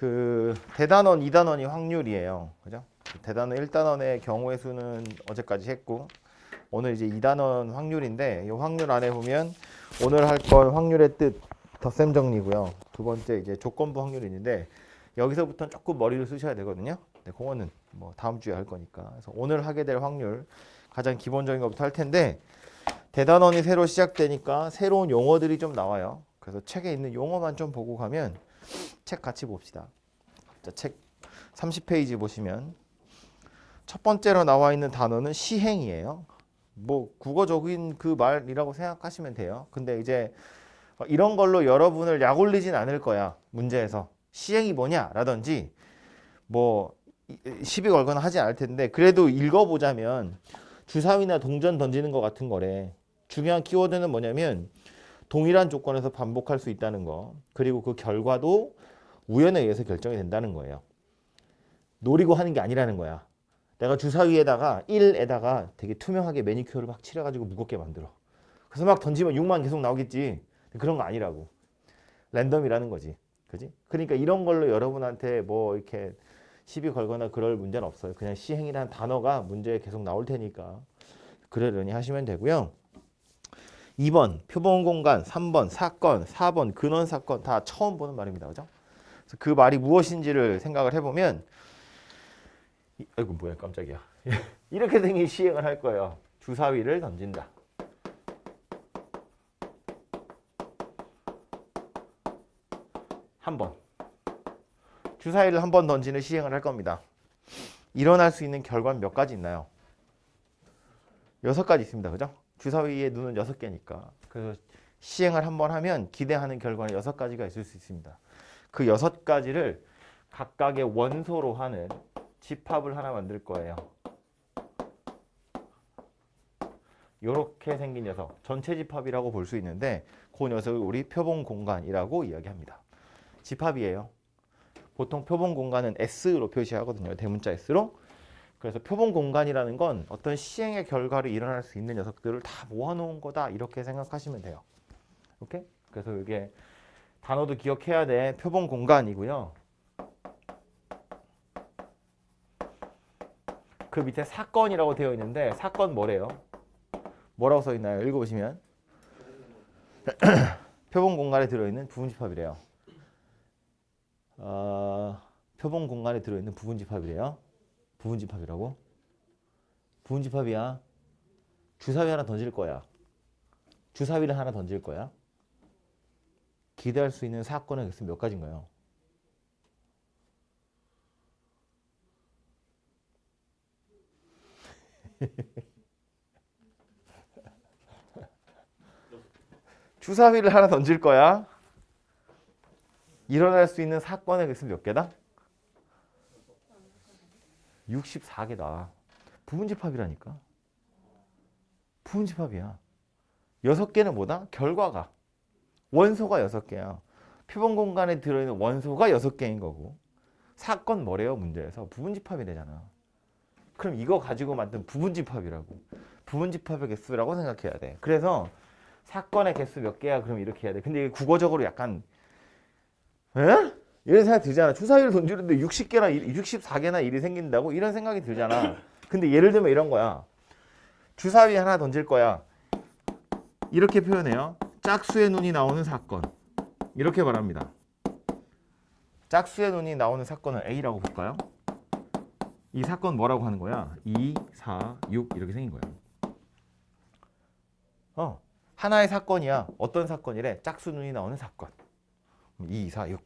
그 대단원, 2단원이 확률이에요. 그죠? 대단원 1단원의 경우의 수는 어제까지 했고 오늘 이제 2단원 확률인데 이 확률 안에 보면 오늘 할 건 확률의 뜻 덧셈 정리고요. 두 번째 이제 조건부 확률이 있는데 여기서부터는 조금 머리를 쓰셔야 되거든요. 근데 그거는 뭐 다음 주에 할 거니까. 그래서 오늘 하게 될 확률 가장 기본적인 것부터 할 텐데 대단원이 새로 시작되니까 새로운 용어들이 좀 나와요. 그래서 책에 있는 용어만 좀 보고 가면 책 같이 봅시다. 자, 책 30페이지 보시면 첫 번째로 나와 있는 단어는 시행이에요. 뭐 국어적인 그 말이라고 생각하시면 돼요. 근데 이제 이런 걸로 여러분을 약올리진 않을 거야. 문제에서 시행이 뭐냐 라든지 뭐 시비 걸거나 하지 않을 텐데 그래도 읽어보자면 주사위나 동전 던지는 것 같은 거래. 중요한 키워드는 뭐냐면 동일한 조건에서 반복할 수 있다는 거. 그리고 그 결과도 우연에 의해서 결정이 된다는 거예요. 노리고 하는 게 아니라는 거야. 내가 주사위에다가 1에다가 되게 투명하게 매니큐어를 막 칠해가지고 무겁게 만들어. 그래서 막 던지면 6만 계속 나오겠지. 그런 거 아니라고. 랜덤이라는 거지. 그지? 그러니까 이런 걸로 여러분한테 뭐 이렇게 시비 걸거나 그럴 문제는 없어요. 그냥 시행이라는 단어가 문제에 계속 나올 테니까 그러려니 하시면 되고요. 2번 표본 공간, 3번 사건, 4번 근원 사건 다 처음 보는 말입니다. 그죠? 그래서 그 말이 무엇인지를 생각을 해보면 아이고 뭐야 깜짝이야. 이렇게 생긴 시행을 할 거예요. 주사위를 던진다. 한 번. 주사위를 한 번 던지는 시행을 할 겁니다. 일어날 수 있는 결과는 몇 가지 있나요? 6가지 있습니다. 그죠? 주사위의 눈은 6개니까. 그래서 시행을 한 번 하면 기대하는 결과는 6가지가 있을 수 있습니다. 그 6가지를 각각의 원소로 하는 집합을 하나 만들 거예요. 이렇게 생긴 녀석, 전체 집합이라고 볼 수 있는데 그 녀석을 우리 표본 공간이라고 이야기합니다. 집합이에요. 보통 표본 공간은 S로 표시하거든요. 대문자 S로. 그래서 표본 공간이라는 건 어떤 시행의 결과로 일어날 수 있는 녀석들을 다 모아놓은 거다 이렇게 생각하시면 돼요. 오케이? 그래서 이게 단어도 기억해야 돼. 표본 공간이고요. 그 밑에 사건이라고 되어 있는데 사건 뭐래요? 뭐라고 써 있나요? 읽어보시면 표본 공간에 들어있는 부분집합이래요. 표본 공간에 들어있는 부분집합이래요. 부분집합이라고? 부분집합이야. 주사위 하나 던질 거야. 주사위를 하나 던질 거야. 기대할 수 있는 사건의 개수 몇 가지인가요? 주사위를 하나 던질 거야. 일어날 수 있는 사건의 개수 몇 개다? 64개다. 부분집합이라니까. 부분집합이야. 6개는 뭐다? 결과가. 원소가 6개야. 표본 공간에 들어있는 원소가 6개인 거고. 사건 뭐래요? 문제에서 부분집합이 되잖아. 그럼 이거 가지고 만든 부분집합이라고. 부분집합의 개수라고 생각해야 돼. 그래서 사건의 개수 몇 개야? 그럼 이렇게 해야 돼. 근데 이게 국어적으로 약간 에? 이런 생각 들잖아. 주사위를 던지는데 60개나 64개나 일이 생긴다고? 이런 생각이 들잖아. 근데 예를 들면 이런 거야. 주사위 하나 던질 거야. 이렇게 표현해요. 짝수의 눈이 나오는 사건. 이렇게 말합니다. 짝수의 눈이 나오는 사건을 A라고 볼까요? 이 사건 뭐라고 하는 거야? 2, 4, 6 이렇게 생긴 거야. 하나의 사건이야. 어떤 사건이래? 짝수 눈이 나오는 사건. 2, 4, 6.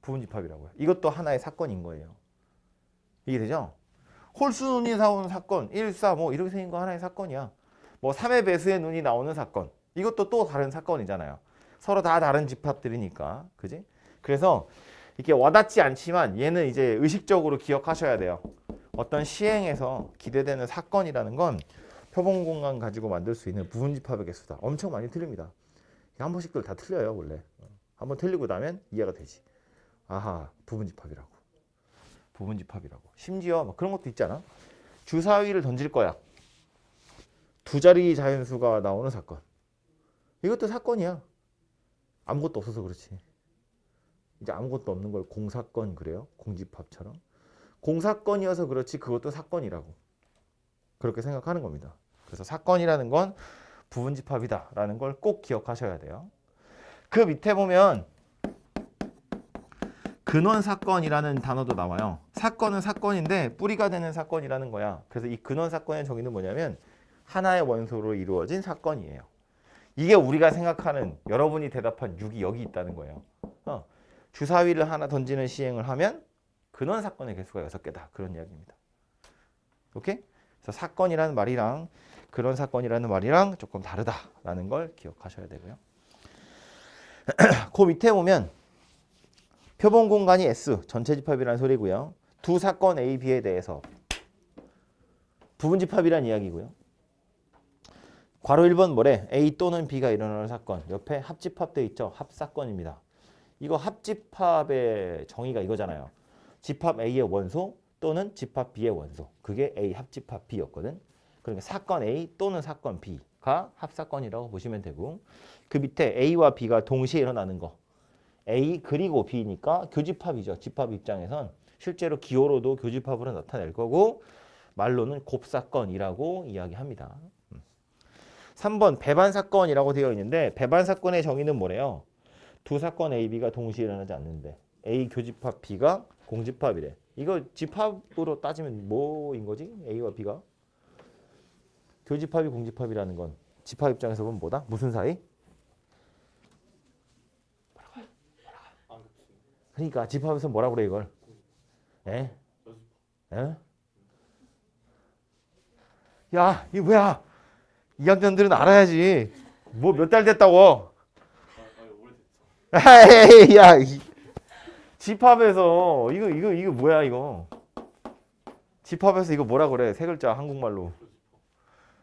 부분집합이라고요. 이것도 하나의 사건인 거예요. 이게 되죠? 홀수 눈이 나오는 사건, 1, 4, 뭐 이렇게 생긴 거 하나의 사건이야. 뭐 3의 배수의 눈이 나오는 사건. 이것도 또 다른 사건이잖아요. 서로 다 다른 집합들이니까. 그지? 그래서 이렇게 와닿지 않지만 얘는 이제 의식적으로 기억하셔야 돼요. 어떤 시행에서 기대되는 사건이라는 건 표본 공간 가지고 만들 수 있는 부분집합의 개수다. 엄청 많이 틀립니다. 한 번씩들 다 틀려요, 원래. 한번 틀리고 나면 이해가 되지. 아하, 부분집합이라고. 부분집합이라고. 심지어 막 그런 것도 있잖아. 주사위를 던질 거야. 두 자리 자연수가 나오는 사건. 이것도 사건이야. 아무것도 없어서 그렇지. 이제 아무것도 없는 걸 공사건 그래요. 공집합처럼. 공사건이어서 그렇지 그것도 사건이라고. 그렇게 생각하는 겁니다. 그래서 사건이라는 건 부분집합이다라는 걸 꼭 기억하셔야 돼요. 그 밑에 보면 근원사건이라는 단어도 나와요. 사건은 사건인데 뿌리가 되는 사건이라는 거야. 그래서 이 근원사건의 정의는 뭐냐면 하나의 원소로 이루어진 사건이에요. 이게 우리가 생각하는 여러분이 대답한 6이 여기 있다는 거예요. 주사위를 하나 던지는 시행을 하면 근원사건의 개수가 6개다. 그런 이야기입니다. 오케이? 그래서 사건이라는 말이랑 근원사건이라는 말이랑 조금 다르다라는 걸 기억하셔야 되고요. 그 밑에 보면 표본 공간이 S, 전체 집합이라는 소리고요. 두 사건 A, B에 대해서 부분 집합이라는 이야기고요. 괄호 1번 뭐래? A 또는 B가 일어나는 사건. 옆에 합집합돼 있죠? 합사건입니다. 이거 합집합의 정의가 이거잖아요. 집합 A의 원소 또는 집합 B의 원소. 그게 A 합집합 B였거든. 그러니까 사건 A 또는 사건 B가 합사건이라고 보시면 되고 그 밑에 A와 B가 동시에 일어나는 거. A 그리고 B니까 교집합이죠. 집합 입장에선 실제로 기호로도 교집합으로 나타낼 거고 말로는 곱사건이라고 이야기합니다. 3번 배반사건이라고 되어 있는데 배반사건의 정의는 뭐래요? 두 사건 A, B가 동시에 일어나지 않는데 A 교집합 B가 공집합이래. 이거 집합으로 따지면 뭐인 거지? A와 B가? 교집합이 공집합이라는 건 집합 입장에서 보면 뭐다? 무슨 사이? 그러니까 집합에서 뭐라고 그래 이걸? 에? 에? 야, 이게 뭐야? 2학년들은 알아야지. 뭐 몇 달 됐다고? 에이, 야, 집합에서 이거 뭐야 이거? 집합에서 이거 뭐라 그래? 세 글자 한국말로.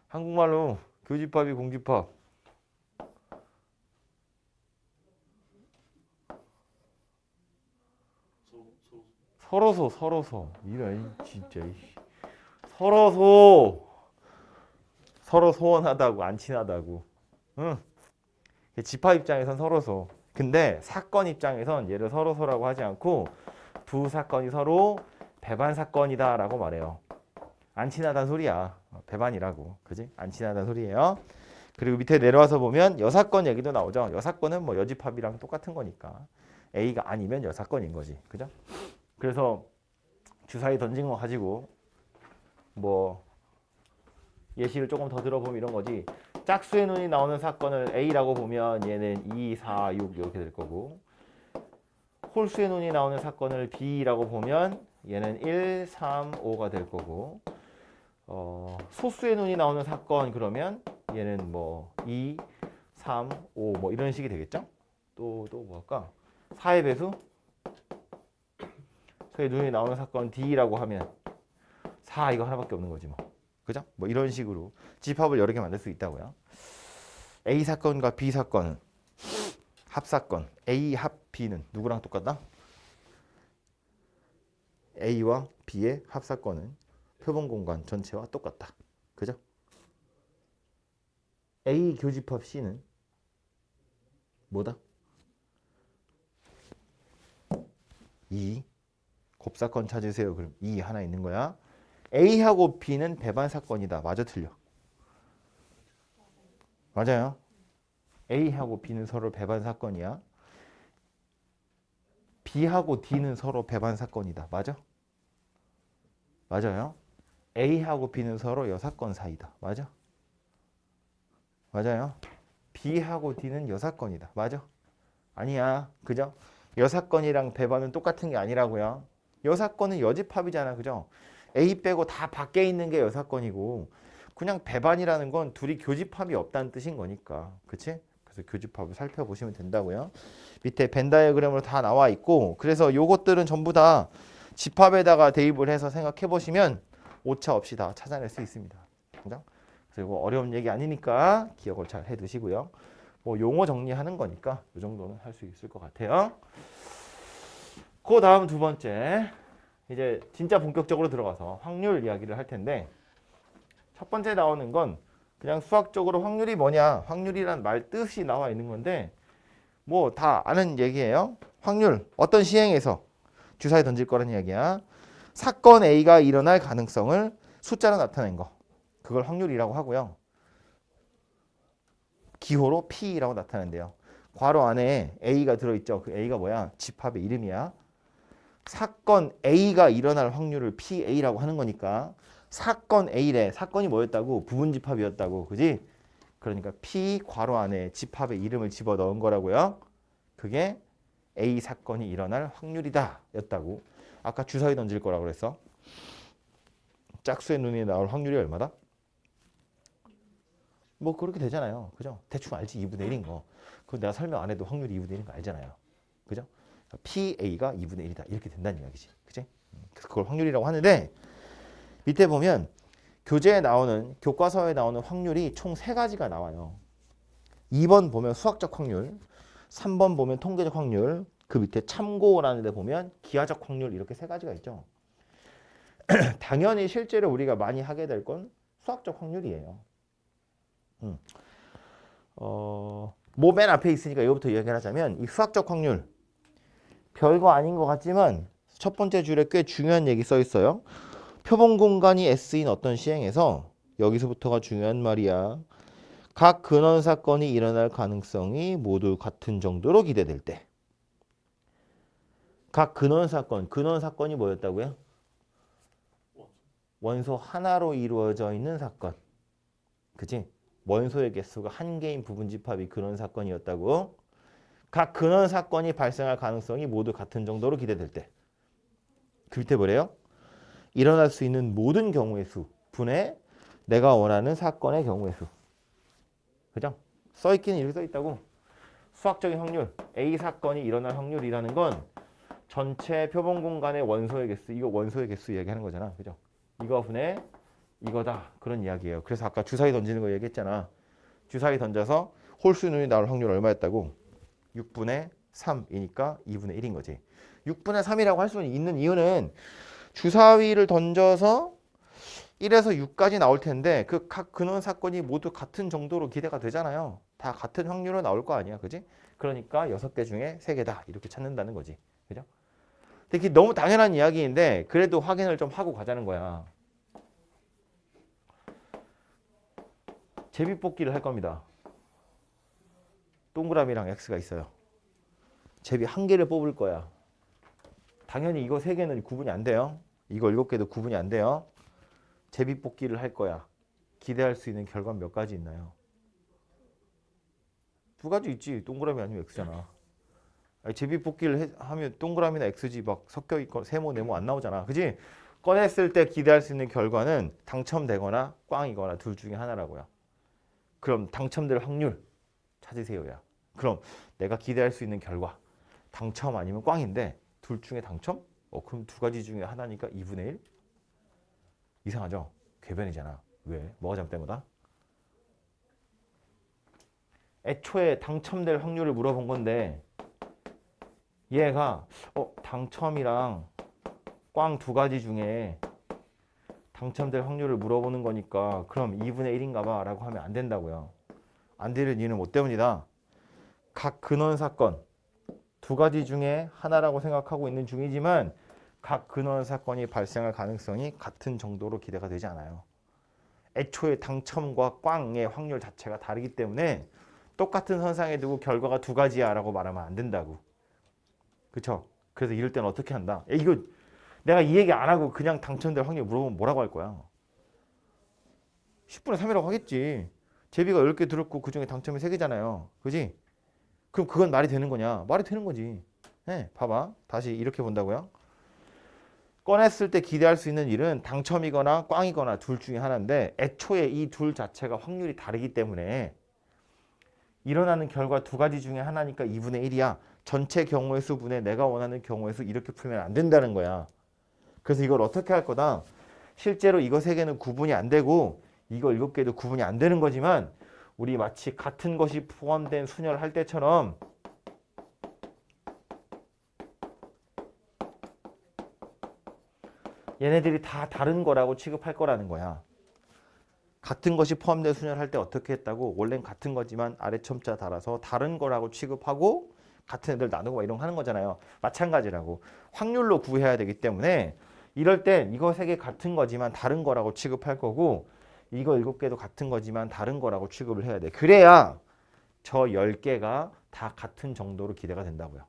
한국말로 교집합이 공집합. 서로소 이런 진짜 서로 소원하다고 안 친하다고. 응. 집합 입장에선 서로소. 근데 사건 입장에선 얘를 서로소라고 하지 않고 두 사건이 서로 배반 사건이다라고 말해요. 안 친하다는 소리야. 배반이라고. 그지? 안 친하다는 소리예요. 그리고 밑에 내려와서 보면 여사건 얘기도 나오죠. 여사건은 뭐 여집합이랑 똑같은 거니까 A가 아니면 여사건인 거지. 그죠? 그래서 주사위 던진 거 가지고 뭐 예시를 조금 더 들어보면 이런 거지. 짝수의 눈이 나오는 사건을 A라고 보면 얘는 2, 4, 6 이렇게 될 거고 홀수의 눈이 나오는 사건을 B라고 보면 얘는 1, 3, 5가 될 거고 소수의 눈이 나오는 사건 그러면 얘는 뭐 2, 3, 5 뭐 이런 식이 되겠죠? 또 뭐 할까? 4의 배수? 소의 눈이 나오는 사건 D라고 하면 4 이거 하나밖에 없는 거지 뭐. 그죠? 뭐 이런 식으로 집합을 여러 개 만들 수 있다고요. A 사건과 B 사건은 합사건. A 합 B는 누구랑 똑같다? A와 B의 합사건은 표본 공간 전체와 똑같다. 그죠? A 교집합 C는 뭐다? 2. 곱사건 찾으세요. 그럼 2 하나 있는 거야. A하고 B는 배반 사건이다. 맞아 틀려? 맞아요. A하고 B는 서로 배반 사건이야. B하고 D는 서로 배반 사건이다. 맞아? 맞아요. A하고 B는 서로 여사건 사이다. 맞아? 맞아요. B하고 D는 여사건이다. 맞아? 아니야. 그죠? 여사건이랑 배반은 똑같은 게 아니라고요. 여사건은 여집합이잖아. 그죠? A 빼고 다 밖에 있는 게 여사건이고 그냥 배반이라는 건 둘이 교집합이 없다는 뜻인 거니까. 그치? 그래서 교집합을 살펴보시면 된다고요. 밑에 벤 다이어그램으로 다 나와 있고 그래서 요것들은 전부 다 집합에다가 대입을 해서 생각해 보시면 오차 없이 다 찾아낼 수 있습니다. 그죠? 그래서 이거 어려운 얘기 아니니까 기억을 잘 해 두시고요. 뭐 용어 정리하는 거니까 이 정도는 할 수 있을 것 같아요. 그 다음 두 번째 이제 진짜 본격적으로 들어가서 확률 이야기를 할 텐데 첫 번째 나오는 건 그냥 수학적으로 확률이 뭐냐 확률이란 말 뜻이 나와 있는 건데 뭐 다 아는 얘기예요. 확률 어떤 시행에서 주사위 던질 거라는 이야기야. 사건 A가 일어날 가능성을 숫자로 나타낸 거. 그걸 확률이라고 하고요. 기호로 P라고 나타낸대요. 괄호 안에 A가 들어있죠. 그 A가 뭐야? 집합의 이름이야. 사건 A가 일어날 확률을 PA라고 하는 거니까 사건 A래. 사건이 뭐였다고? 부분집합이었다고. 그지? 그러니까 P 괄호 안에 집합의 이름을 집어넣은 거라고요. 그게 A 사건이 일어날 확률이다 였다고. 아까 주사위 던질 거라고 그랬어. 짝수의 눈이 나올 확률이 얼마다? 뭐 그렇게 되잖아요. 그죠? 대충 알지. 2분의 1인 거. 그거 내가 설명 안 해도 확률이 2분의 1인 거 알잖아요. 그죠? PA가 2분의 1이다. 이렇게 된다는 이야기지. 그치? 그래서 그걸 확률이라고 하는데 밑에 보면 교재에 나오는 교과서에 나오는 확률이 총 3가지가 나와요. 2번 보면 수학적 확률, 3번 보면 통계적 확률, 그 밑에 참고라는 데 보면 기하적 확률 이렇게 3가지가 있죠. 당연히 실제로 우리가 많이 하게 될 건 수학적 확률이에요. 뭐 맨 앞에 있으니까 이거부터 이야기를 하자면 이 수학적 확률 별거 아닌 것 같지만 첫 번째 줄에 꽤 중요한 얘기 써 있어요. 표본 공간이 S인 어떤 시행에서 여기서부터가 중요한 말이야. 각 근원 사건이 일어날 가능성이 모두 같은 정도로 기대될 때. 각 근원 사건이 뭐였다고요? 원소 하나로 이루어져 있는 사건. 그치? 원소의 개수가 한 개인 부분집합이 근원 사건이었다고. 각 근원 사건이 발생할 가능성이 모두 같은 정도로 기대될 때. 그 밑에 뭐래요? 일어날 수 있는 모든 경우의 수 분의 내가 원하는 사건의 경우의 수. 그죠? 써있기는 이렇게 써있다고. 수학적인 확률, A 사건이 일어날 확률이라는 건 전체 표본 공간의 원소의 개수, 이거 원소의 개수 얘기하는 거잖아. 그죠? 이거 분의 이거다. 그런 이야기예요. 그래서 아까 주사위 던지는 거 얘기했잖아. 주사위 던져서 홀수 눈이 나올 확률 얼마였다고? 6분의 3이니까 2분의 1인 거지. 6분의 3이라고 할 수 있는 이유는 주사위를 던져서 1에서 6까지 나올 텐데 그 각 근원 사건이 모두 같은 정도로 기대가 되잖아요. 다 같은 확률로 나올 거 아니야. 그지? 그러니까 6개 중에 3개다. 이렇게 찾는다는 거지. 그죠? 근데 그게 너무 당연한 이야기인데 그래도 확인을 좀 하고 가자는 거야. 제비뽑기를 할 겁니다. 동그라미랑 X가 있어요. 제비 1개를 뽑을 거야. 당연히 이거 3개는 구분이 안 돼요. 이거 7개도 구분이 안 돼요. 제비뽑기를 할 거야. 기대할 수 있는 결과는 몇 가지 있나요? 2가지 있지. 동그라미 아니면 X잖아. 아니, 제비뽑기를 하면 동그라미나 X지 막 섞여있고 세모 네모 안 나오잖아. 그지? 꺼냈을 때 기대할 수 있는 결과는 당첨되거나 꽝이거나 둘 중에 하나라고요. 그럼 당첨될 확률 찾으세요야. 그럼 내가 기대할 수 있는 결과 당첨 아니면 꽝인데 둘 중에 당첨? 그럼 2가지 중에 하나니까 2분의 1? 이상하죠? 궤변이잖아. 왜? 뭐가 잘못된 거다? 애초에 당첨될 확률을 물어본 건데 얘가 당첨이랑 꽝 2가지 중에 당첨될 확률을 물어보는 거니까 그럼 2분의 1인가 봐 라고 하면 안 된다고요. 안 되는 이유는 뭐 때문이다? 각 근원 사건 2가지 중에 하나라고 생각하고 있는 중이지만 각 근원 사건이 발생할 가능성이 같은 정도로 기대가 되지 않아요. 애초에 당첨과 꽝의 확률 자체가 다르기 때문에 똑같은 선상에 두고 결과가 2가지야 라고 말하면 안 된다고. 그쵸? 그래서 이럴 때는 어떻게 한다? 이거 내가 이 얘기 안 하고 그냥 당첨될 확률 물어보면 뭐라고 할 거야? 10분의 3이라고 하겠지. 제비가 10개 들었고 그중에 당첨이 3개잖아요. 그지? 그럼 그건 말이 되는 거냐? 말이 되는 거지. 네, 봐봐. 다시 이렇게 본다고요. 꺼냈을 때 기대할 수 있는 일은 당첨이거나 꽝이거나 둘 중에 하나인데 애초에 이 둘 자체가 확률이 다르기 때문에 일어나는 결과 2가지 중에 하나니까 2분의 1이야. 전체 경우의 수 분의 내가 원하는 경우의 수 이렇게 풀면 안 된다는 거야. 그래서 이걸 어떻게 할 거다? 실제로 이거 3개는 구분이 안 되고 이거 7개도 구분이 안 되는 거지만 우리 마치 같은 것이 포함된 순열을 할 때처럼 얘네들이 다 다른 거라고 취급할 거라는 거야. 같은 것이 포함된 순열을 할 때 어떻게 했다고? 원래는 같은 거지만 아래 첨자 달아서 다른 거라고 취급하고 같은 애들 나누고 막 이런 거 하는 거잖아요. 마찬가지라고. 확률로 구해야 되기 때문에 이럴 땐 이거 3개 같은 거지만 다른 거라고 취급할 거고 이거 7개도 같은 거지만 다른 거라고 취급을 해야 돼. 그래야 저 10개가 다 같은 정도로 기대가 된다고요.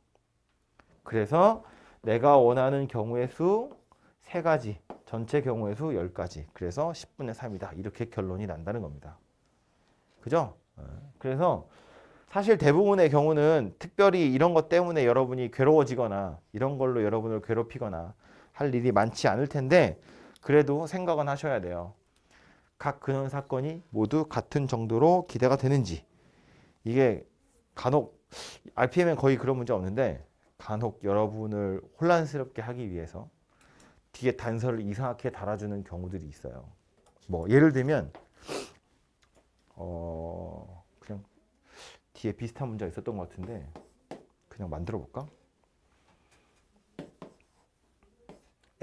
그래서 내가 원하는 경우의 수 3가지, 전체 경우의 수 10가지. 그래서 10분의 3이다. 이렇게 결론이 난다는 겁니다. 그죠? 그래서 사실 대부분의 경우는 특별히 이런 것 때문에 여러분이 괴로워지거나 이런 걸로 여러분을 괴롭히거나 할 일이 많지 않을 텐데 그래도 생각은 하셔야 돼요. 각 근원 사건이 모두 같은 정도로 기대가 되는지. 이게 간혹 RPM엔 거의 그런 문제 없는데 간혹 여러분을 혼란스럽게 하기 위해서 뒤에 단서를 이상하게 달아주는 경우들이 있어요. 뭐 예를 들면 그냥 뒤에 비슷한 문제가 있었던 것 같은데 그냥 만들어 볼까?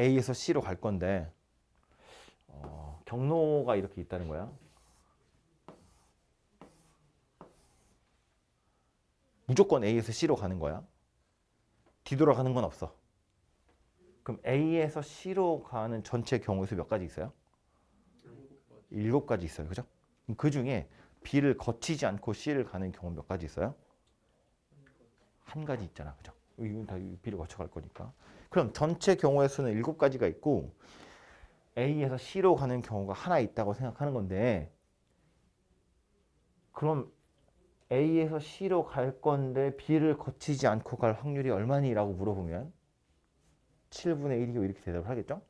A에서 C로 갈 건데 경로가 이렇게 있다는 거야. 무조건 A에서 C로 가는 거야. 뒤돌아가는 건 없어. 그럼 A에서 C로 가는 전체 경우의 수 몇 가지 있어요? 7가지 있어요. 그죠? 그 중에 B를 거치지 않고 C를 가는 경우 몇 가지 있어요? 1가지 있잖아. 그죠? 이건 다 B를 거쳐갈 거니까. 그럼 전체 경우의 수는 7가지가 있고 A에서 C로 가는 경우가 하나 있다고 생각하는 건데 그럼 A에서 C로 갈 건데 B를 거치지 않고 갈 확률이 얼마니? 라고 물어보면 7분의 1이요 이렇게 대답을 하겠죠?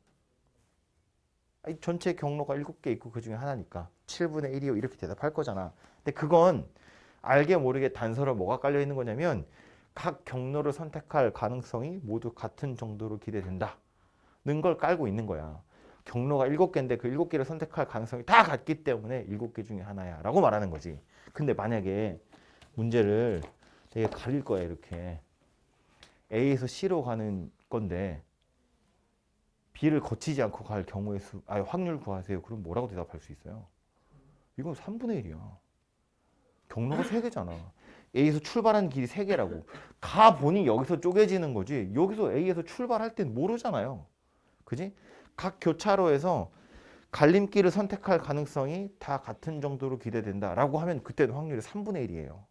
아니, 전체 경로가 7개 있고 그 중에 하나니까 7분의 1이요 이렇게 대답할 거잖아. 근데 그건 알게 모르게 단서로 뭐가 깔려 있는 거냐면 각 경로를 선택할 가능성이 모두 같은 정도로 기대된다는 걸 깔고 있는 거야. 경로가 7개인데 그 7개를 선택할 가능성이 다 같기 때문에 7개 중에 하나야 라고 말하는 거지. 근데 만약에 문제를 되게 가릴 거야. 이렇게 A에서 C로 가는 건데 B를 거치지 않고 갈 경우의 수, 확률 구하세요. 그럼 뭐라고 대답할 수 있어요? 이건 3분의 1이야. 경로가 3개잖아. A에서 출발하는 길이 3개라고. 가보니 여기서 쪼개지는 거지. 여기서 A에서 출발할 땐 모르잖아요. 그지? 각 교차로에서 갈림길을 선택할 가능성이 다 같은 정도로 기대된다라고 하면 그때는 확률이 3분의 1이에요.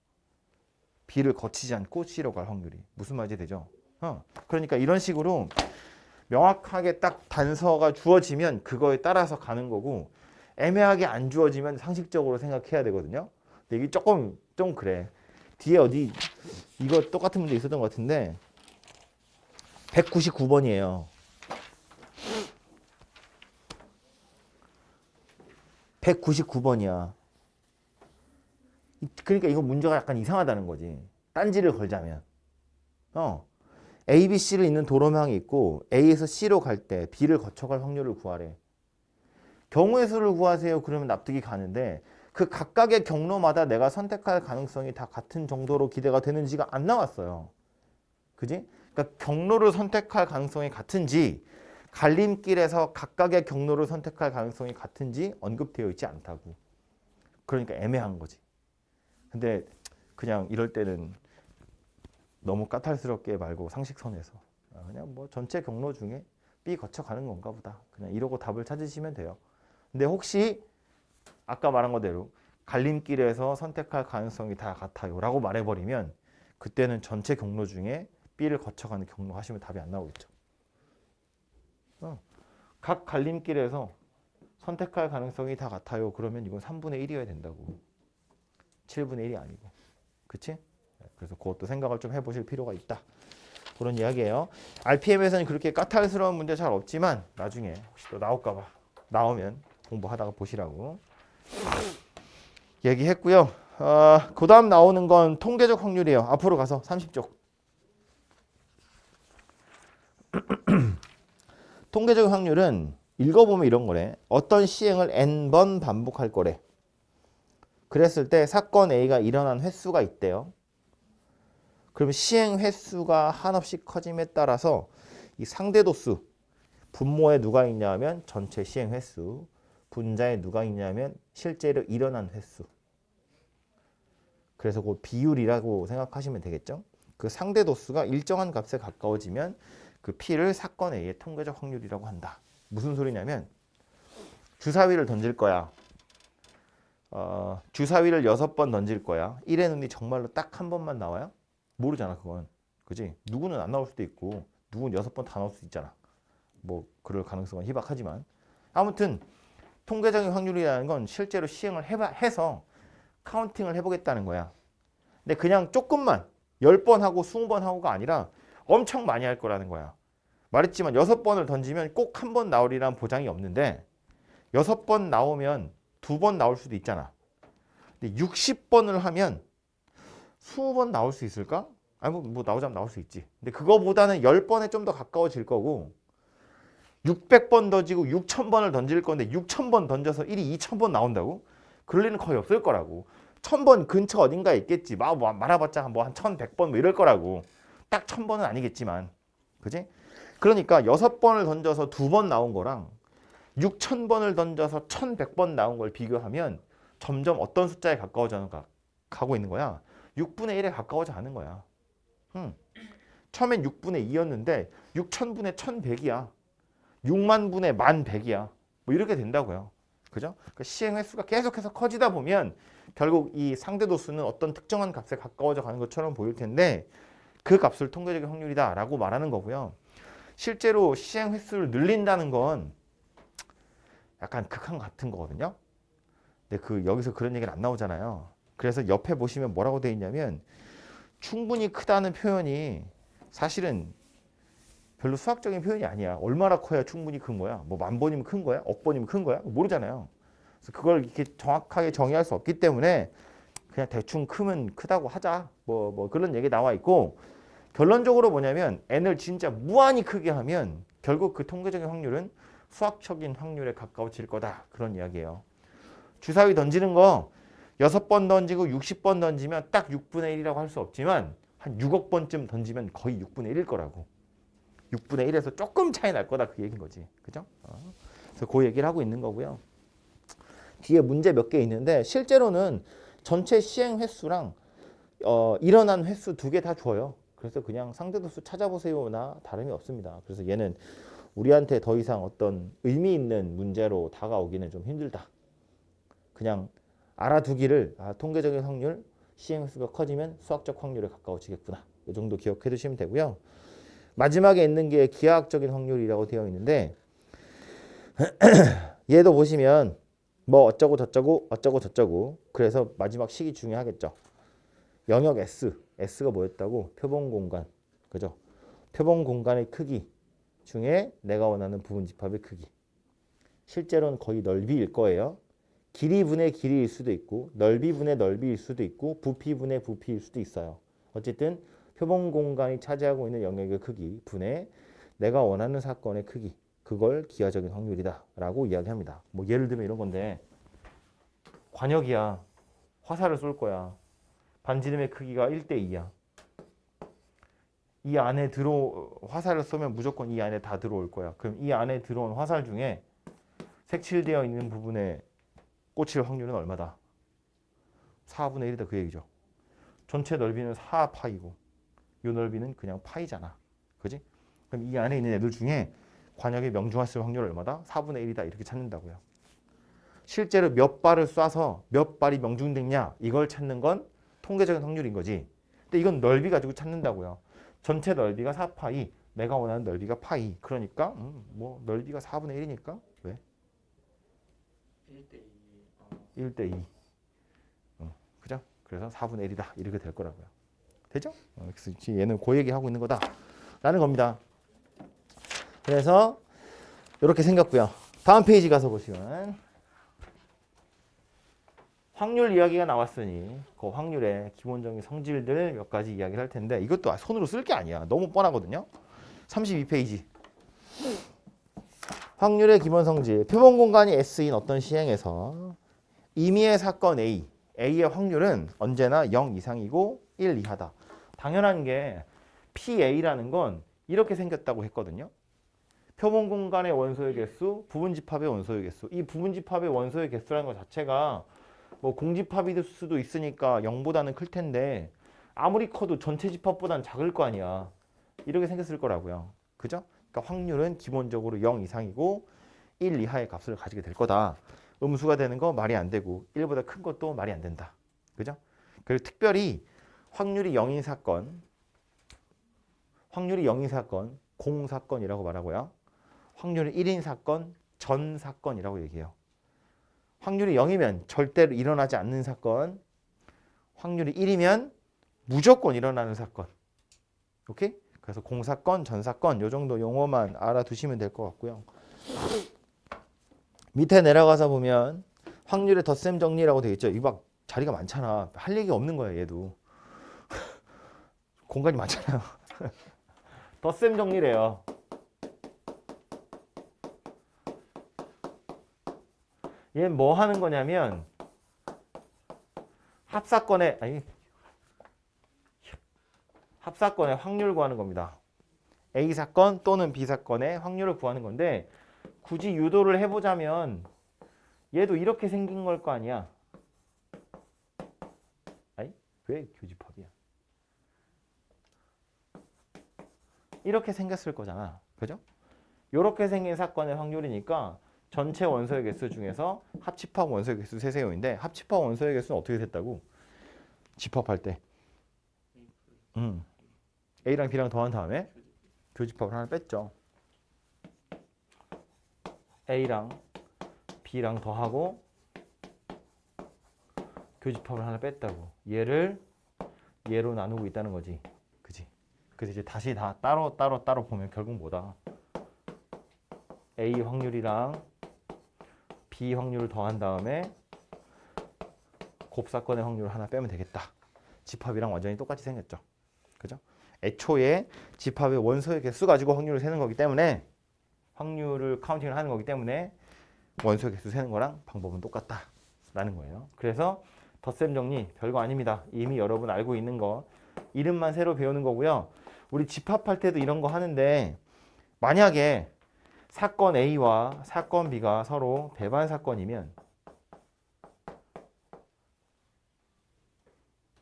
B를 거치지 않고 C로 갈 확률이. 무슨 말인지 되죠? 그러니까 이런 식으로 명확하게 딱 단서가 주어지면 그거에 따라서 가는 거고 애매하게 안 주어지면 상식적으로 생각해야 되거든요. 근데 이게 좀 그래. 뒤에 어디 이거 똑같은 문제 있었던 것 같은데 199번이에요. 199번이야. 그러니까 이거 문제가 약간 이상하다는 거지. 딴지를 걸자면. A, B, C를 있는 도로망이 있고 A에서 C로 갈 때 B를 거쳐갈 확률을 구하래. 경우의 수를 구하세요. 그러면 납득이 가는데 그 각각의 경로마다 내가 선택할 가능성이 다 같은 정도로 기대가 되는지가 안 나왔어요. 그지? 그러니까 경로를 선택할 가능성이 같은지 갈림길에서 각각의 경로를 선택할 가능성이 같은지 언급되어 있지 않다고. 그러니까 애매한 거지. 근데 그냥 이럴 때는 너무 까탈스럽게 말고 상식선에서 그냥 뭐 전체 경로 중에 B 거쳐가는 건가 보다. 그냥 이러고 답을 찾으시면 돼요. 근데 혹시 아까 말한 거대로 갈림길에서 선택할 가능성이 다 같아요 라고 말해버리면 그때는 전체 경로 중에 B를 거쳐가는 경로 하시면 답이 안 나오겠죠. 각 갈림길에서 선택할 가능성이 다 같아요. 그러면 이건 3분의 1이어야 된다고. 7분의 1이 아니고. 그치? 그래서 그것도 생각을 좀 해보실 필요가 있다. 그런 이야기예요. RPM에서는 그렇게 까탈스러운 문제 잘 없지만 나중에 혹시 또 나올까봐 나오면 공부하다가 보시라고 얘기했고요. 그 다음 나오는 건 통계적 확률이에요. 앞으로 가서 30쪽. 통계적 확률은 읽어보면 이런 거래. 어떤 시행을 n번 반복할 거래. 그랬을 때 사건 A가 일어난 횟수가 있대요. 그럼 시행 횟수가 한없이 커짐에 따라서 이 상대도수, 분모에 누가 있냐면 전체 시행 횟수, 분자에 누가 있냐면 실제로 일어난 횟수. 그래서 그 비율이라고 생각하시면 되겠죠. 그 상대 도수가 일정한 값에 가까워지면 그 P를 사건 A의 통계적 확률이라고 한다. 무슨 소리냐면 주사위를 던질 거야. 주사위를 6번 던질 거야. 1의 눈이 정말로 딱 한 번만 나와요? 모르잖아 그건. 그지? 누구는 안 나올 수도 있고 누구는 6번 다 나올 수도 있잖아. 뭐 그럴 가능성은 희박하지만 아무튼 통계적인 확률이라는 건 실제로 시행을 해서 카운팅을 해보겠다는 거야. 근데 그냥 조금만 10번 하고 20번 하고가 아니라 엄청 많이 할 거라는 거야. 말했지만 6번을 던지면 꼭 한 번 나오리란 보장이 없는데 6번 나오면 2번 나올 수도 있잖아. 근데 60번을 하면 20번 나올 수 있을까? 아니 뭐 나오자면 나올 수 있지. 근데 그거보다는 10번에 좀 더 가까워질 거고 600번 던지고 6000번을 던질 건데 6000번 던져서 1이 2000번 나온다고? 그럴 일은 거의 없을 거라고. 1000번 근처 어딘가에 있겠지. 말아봤자 뭐 한 1100번 뭐 이럴 거라고. 딱 1000번은 아니겠지만. 그지? 그러니까 6번을 던져서 2번 나온 거랑 6000번을 던져서 1100번 나온 걸 비교하면 점점 어떤 숫자에 가까워져 가고 있는 거야. 6분의 1에 가까워져 가는 거야. 처음엔 6분의 2였는데 6000분의 1100이야. 6만 분의 1100이야. 뭐 이렇게 된다고요. 그죠? 그러니까 시행 횟수가 계속해서 커지다 보면 결국 이 상대 도수는 어떤 특정한 값에 가까워져 가는 것처럼 보일 텐데 그 값을 통계적인 확률이다라고 말하는 거고요. 실제로 시행 횟수를 늘린다는 건 약간 극한 같은 거거든요. 근데 여기서 그런 얘기는 안 나오잖아요. 그래서 옆에 보시면 뭐라고 돼 있냐면 충분히 크다는 표현이 사실은 별로 수학적인 표현이 아니야. 얼마나 커야 충분히 큰 거야? 뭐 10,000번이면 큰 거야? 억 번이면 큰 거야? 모르잖아요. 그래서 그걸 이렇게 정확하게 정의할 수 없기 때문에 그냥 대충 크면 크다고 하자. 뭐 그런 얘기 나와 있고 결론적으로 뭐냐면 n을 진짜 무한히 크게 하면 결국 그 통계적인 확률은 수학적인 확률에 가까워질 거다. 그런 이야기예요. 주사위 던지는 거 6번 던지고 60번 던지면 딱 6분의 1이라고 할 수 없지만 한 6억 번쯤 던지면 거의 6분의 1일 거라고. 6분의 1에서 조금 차이 날 거다 그 얘기인 거지. 그죠? 그래서 그 얘기를 하고 있는 거고요. 뒤에 문제 몇 개 있는데 실제로는 전체 시행 횟수랑 일어난 횟수 2개 다 줘요. 그래서 그냥 상대도수 찾아보세요나 다름이 없습니다. 그래서 얘는 우리한테 더 이상 어떤 의미 있는 문제로 다가오기는 좀 힘들다. 그냥 알아두기를 통계적인 확률, 시행 횟수가 커지면 수학적 확률에 가까워지겠구나. 이 정도 기억해 두시면 되고요. 마지막에 있는 게 기하학적인 확률이라고 되어 있는데 얘도 보시면 뭐 어쩌고 저쩌고 그래서 마지막 식이 중요하겠죠. 영역 S가 뭐였다고? 표본 공간. 그죠? 표본 공간의 크기 중에 내가 원하는 부분 집합의 크기. 실제로는 거의 넓이일 거예요. 길이분의 길이일 수도 있고 넓이분의 넓이일 수도 있고 부피분의 부피일 수도 있어요. 어쨌든 표본 공간이 차지하고 있는 영역의 크기 분의 내가 원하는 사건의 크기. 그걸 기하적인 확률이다 라고 이야기합니다. 뭐 예를 들면 이런 건데 관역이야. 화살을 쏠 거야. 반지름의 크기가 1:2야. 이 안에 화살을 쏘면 무조건 이 안에 다 들어올 거야. 그럼 이 안에 들어온 화살 중에 색칠되어 있는 부분에 꽂힐 확률은 얼마다? 4분의 1이다 그 얘기죠. 전체 넓이는 4파이고 이 넓이는 그냥 파이잖아. 그지? 그럼 이 안에 있는 애들 중에 관역에 명중했을 확률 얼마다? 4분의 1이다 이렇게 찾는다고요. 실제로 몇 발을 쏴서 몇 발이 명중됐냐 이걸 찾는 건 통계적인 확률인 거지. 근데 이건 넓이 가지고 찾는다고요. 전체 넓이가 4파이, 내가 원하는 넓이가 파이. 그러니까 뭐 넓이가 4분의 1이니까 왜? 1:2. 그죠? 그래서 4분의 1이다. 이렇게 될 거라고요. 되죠? 그래서 얘는 그 얘기 하고 있는 거다. 라는 겁니다. 그래서 이렇게 생겼고요. 다음 페이지 가서 보시면 확률 이야기가 나왔으니 그 확률의 기본적인 성질들 몇 가지 이야기를 할 텐데 이것도 손으로 쓸 게 아니야. 너무 뻔하거든요. 32페이지. 확률의 기본 성질. 표본 공간이 S인 어떤 시행에서 임의의 사건 A의 확률은 언제나 0 이상이고 1 이하다. 당연한 게 PA라는 건 이렇게 생겼다고 했거든요. 표본 공간의 원소의 개수, 부분집합의 원소의 개수. 이 부분집합의 원소의 개수라는 것 자체가 뭐 공집합일 수도 있으니까 0보다는 클 텐데 아무리 커도 전체 집합보다는 작을 거 아니야. 이렇게 생겼을 거라고요. 그죠? 그러니까 확률은 기본적으로 0 이상이고 1 이하의 값을 가지게 될 거다. 음수가 되는 거 말이 안 되고 1보다 큰 것도 말이 안 된다. 그죠? 그리고 특별히 확률이 0인 사건, 공사건이라고 말하고요. 확률이 1인 사건, 전 사건이라고 얘기해요. 확률이 0이면 절대로 일어나지 않는 사건, 확률이 1이면 무조건 일어나는 사건. 오케이? 그래서 공사건, 전사건 요 정도 용어만 알아두시면 될 것 같고요. 밑에 내려가서 보면 확률의 덧셈 정리라고 되어 있죠. 이 막 자리가 많잖아. 할 얘기가 없는 거야, 얘도. 공간이 많잖아요. 덧셈 정리래요. 얘는 뭐 하는 거냐면 합사건의 확률 구하는 겁니다. A 사건 또는 B 사건의 확률을 구하는 건데 굳이 유도를 해보자면 얘도 이렇게 생긴 걸 거 아니야. 아니, 왜 교집합이야? 이렇게 생겼을 거잖아. 그죠? 이렇게 생긴 사건의 확률이니까 전체 원소의 개수 중에서 합집합 원소의 개수 세세요인데 합집합 원소의 개수는 어떻게 됐다고? 집합할 때 A랑 B랑 더한 다음에 교집합을 하나 뺐죠. A랑 B랑 더하고 교집합을 하나 뺐다고. 얘를 얘로 나누고 있다는 거지. 그지? 그래서 이제 다시 다 따로 보면 결국 뭐다? A 확률이랑 B 확률을 더한 다음에 곱사건의 확률을 하나 빼면 되겠다. 집합이랑 완전히 똑같이 생겼죠. 그죠? 애초에 집합의 원소의 개수 가지고 확률을 세는 거기 때문에 확률을 카운팅을 하는 거기 때문에 원소의 개수 세는 거랑 방법은 똑같다라는 거예요. 그래서 덧셈 정리 별거 아닙니다. 이미 여러분 알고 있는 거 이름만 새로 배우는 거고요. 우리 집합할 때도 이런 거 하는데 만약에 사건 A와 사건 B가 서로 배반 사건이면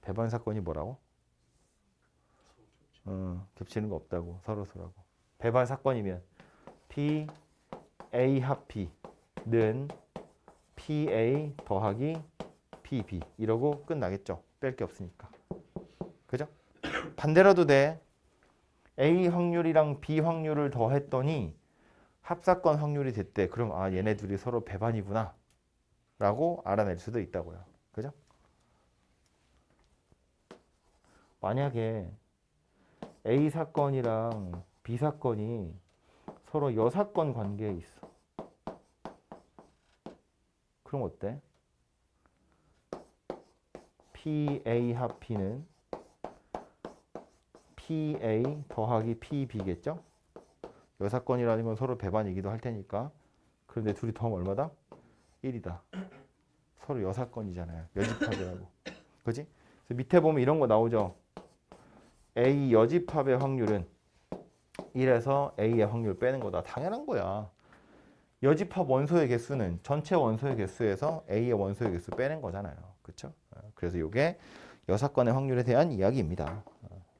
배반 사건이 뭐라고? 겹치는 거 없다고 서로서로하고. 배반 사건이면 P A 합 B는 PA 더하기 PB 이러고 끝나겠죠. 뺄 게 없으니까. 그죠? 반대로도 돼. A 확률이랑 B 확률을 더했더니 합사건 확률이 됐대. 그럼 아 얘네 둘이 서로 배반이구나 라고 알아낼 수도 있다고요. 그죠? 만약에 A 사건이랑 B 사건이 서로 여사건 관계에 있어. 그럼 어때? PA 합 B는 PA 더하기 PB겠죠? 여사건이라는 건 서로 배반이기도 할 테니까. 그런데 둘이 더하면 얼마다? 1이다. 서로 여사건이잖아요. 여집합이라고. 그지? 그래서 밑에 보면 이런 거 나오죠. A 여집합의 확률은 1에서 A의 확률 빼는 거다. 당연한 거야. 여집합 원소의 개수는 전체 원소의 개수에서 A의 원소의 개수 빼는 거잖아요. 그렇죠? 그래서 이게 여사건의 확률에 대한 이야기입니다.